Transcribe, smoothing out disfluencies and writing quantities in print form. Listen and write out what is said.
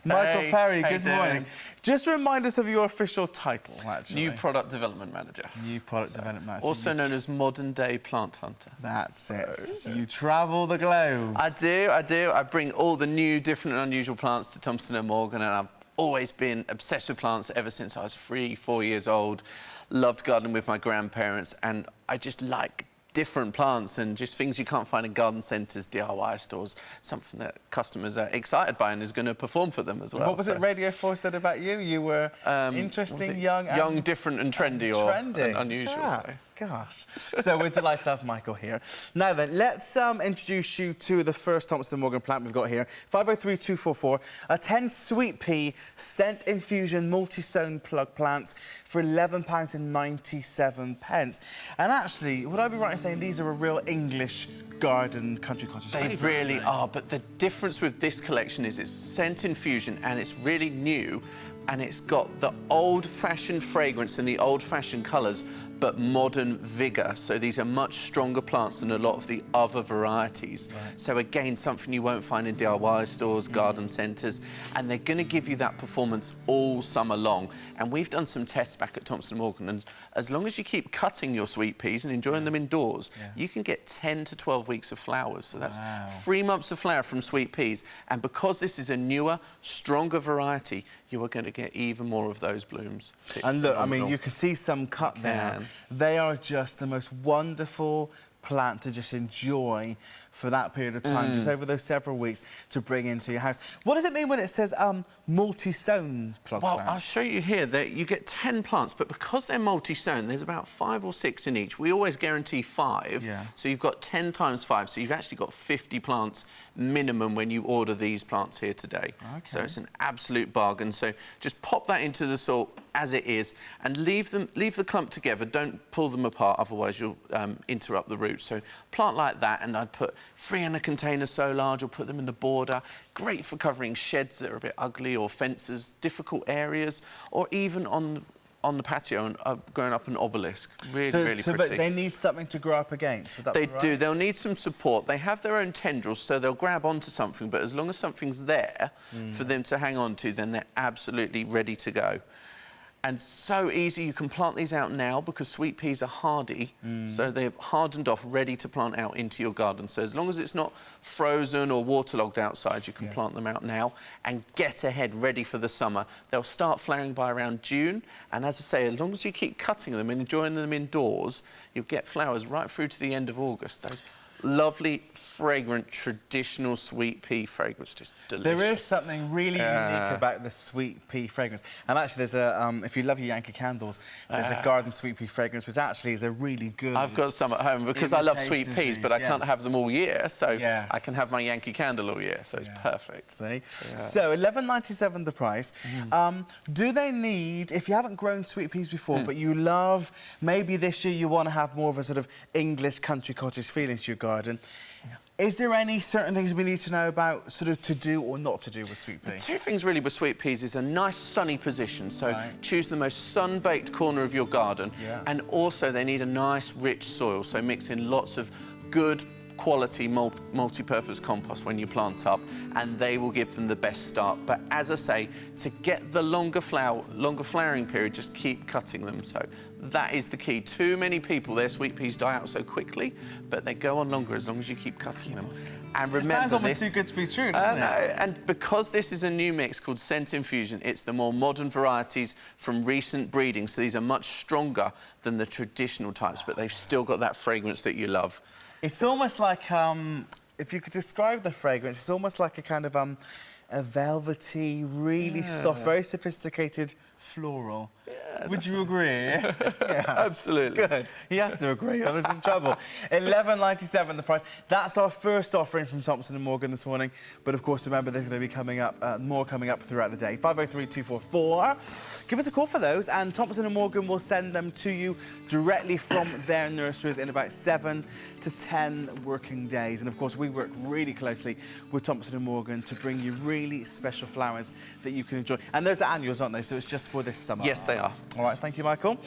Michael Perry, how good you morning. doing? Just remind us of your official title, actually. New Product Development Manager. New Product Development Manager. Also known as Modern Day Plant Hunter. That's it. You travel the globe. I do. I bring all the new, different and unusual plants to Thompson & Morgan, and I've always been obsessed with plants ever since I was 3-4 years old. Loved gardening with my grandparents, and I just like different plants and just things you can't find in garden centres, DIY stores, something that customers are excited by and is going to perform for them as well. What was it Radio 4 said about you? You were interesting, young, different and trendy, or unusual. Yeah. Gosh. So we're delighted to have Michael here. Now then, let's introduce you to the first Thompson & Morgan plant we've got here. 503244, a 10 sweet pea scent infusion multi-sown plug plants for £11.97. And actually, would I be right in saying these are a real English garden country cottage? They really are, but the difference with this collection is it's scent infusion and it's really new, and it's got the old-fashioned fragrance and the old-fashioned colours, but modern vigour. So these are much stronger plants than a lot of the other varieties. Right. So again, something you won't find in DIY stores, garden centres, and they're going to give you that performance all summer long. And we've done some tests back at Thompson & Morgan, and as long as you keep cutting your sweet peas and enjoying them indoors, you can get 10 to 12 weeks of flowers. So that's 3 months of flower from sweet peas. And because this is a newer, stronger variety, you are going to get even more of those blooms. It's and look, phenomenal. I mean, you can see some cut there. They are just the most wonderful plant to just enjoy for that period of time, just over those several weeks to bring into your house. What does it mean when it says multi-sown plug plants? I'll show you here that you get 10 plants, but because they're multi-sown, there's about 5 or 6 in each. We always guarantee 5, so you've got 10 times 5, so you've actually got 50 plants minimum when you order these plants here today. So it's an absolute bargain. So just pop that into the soil as it is and leave the clump together. Don't pull them apart, otherwise you'll interrupt the roots. So plant like that, and I'd put 3 in a container so large, or put them in the border. Great for covering sheds that are a bit ugly, or fences, difficult areas, or even on the patio and going up an obelisk. Really pretty. But they need something to grow up against, would that be right? They do. They'll need some support. They have their own tendrils, so they'll grab onto something, but as long as something's there for them to hang on to, then they're absolutely ready to go. And so easy, you can plant these out now because sweet peas are hardy, so they're hardened off, ready to plant out into your garden. So as long as it's not frozen or waterlogged outside, you can plant them out now and get ahead, ready for the summer. They'll start flowering by around June, and as I say, as long as you keep cutting them and enjoying them indoors, you'll get flowers right through to the end of August. Those lovely, fragrant, traditional sweet pea fragrance, just delicious. There is something really unique about the sweet pea fragrance. And actually, there's a, if you love your Yankee candles, there's a garden sweet pea fragrance, which actually is a really good... I've got some at home because I love sweet peas, but I can't have them all year, so I can have my Yankee candle all year, so it's perfect. See? So, £11.97 the price. Do they need, if you haven't grown sweet peas before, but you love, maybe this year you want to have more of a sort of English country cottage feeling to your garden, is there any certain things we need to know about sort of to do or not to do with sweet peas? 2 things really with sweet peas is a nice sunny position, so choose the most sun-baked corner of your garden, and also they need a nice rich soil, so mix in lots of good quality multi-purpose compost when you plant up, and they will give them the best start. But as I say, to get the longer flowering period, just keep cutting them. So that is the key. Too many people, their sweet peas die out so quickly, but they go on longer as long as you keep cutting them. And remember, it sounds almost too good to be true, doesn't it? And because this is a new mix called Scent Infusion, it's the more modern varieties from recent breeding, so these are much stronger than the traditional types, but they've still got that fragrance that you love. It's almost like, if you could describe the fragrance, it's almost like a kind of a velvety, really soft, very sophisticated floral. Would you agree? Absolutely. Good. He has to agree, or there's in trouble. £11.97 the price. That's our first offering from Thompson & Morgan this morning. But of course, remember, there's going to be coming up, more coming up throughout the day. 503244. Give us a call for those, and Thompson & Morgan will send them to you directly from their nurseries in about 7 to 10 working days. And of course, we work really closely with Thompson & Morgan to bring you really special flowers that you can enjoy. And those are annuals, aren't they? So it's just for this summer. Yes, they are. All right, thank you, Michael.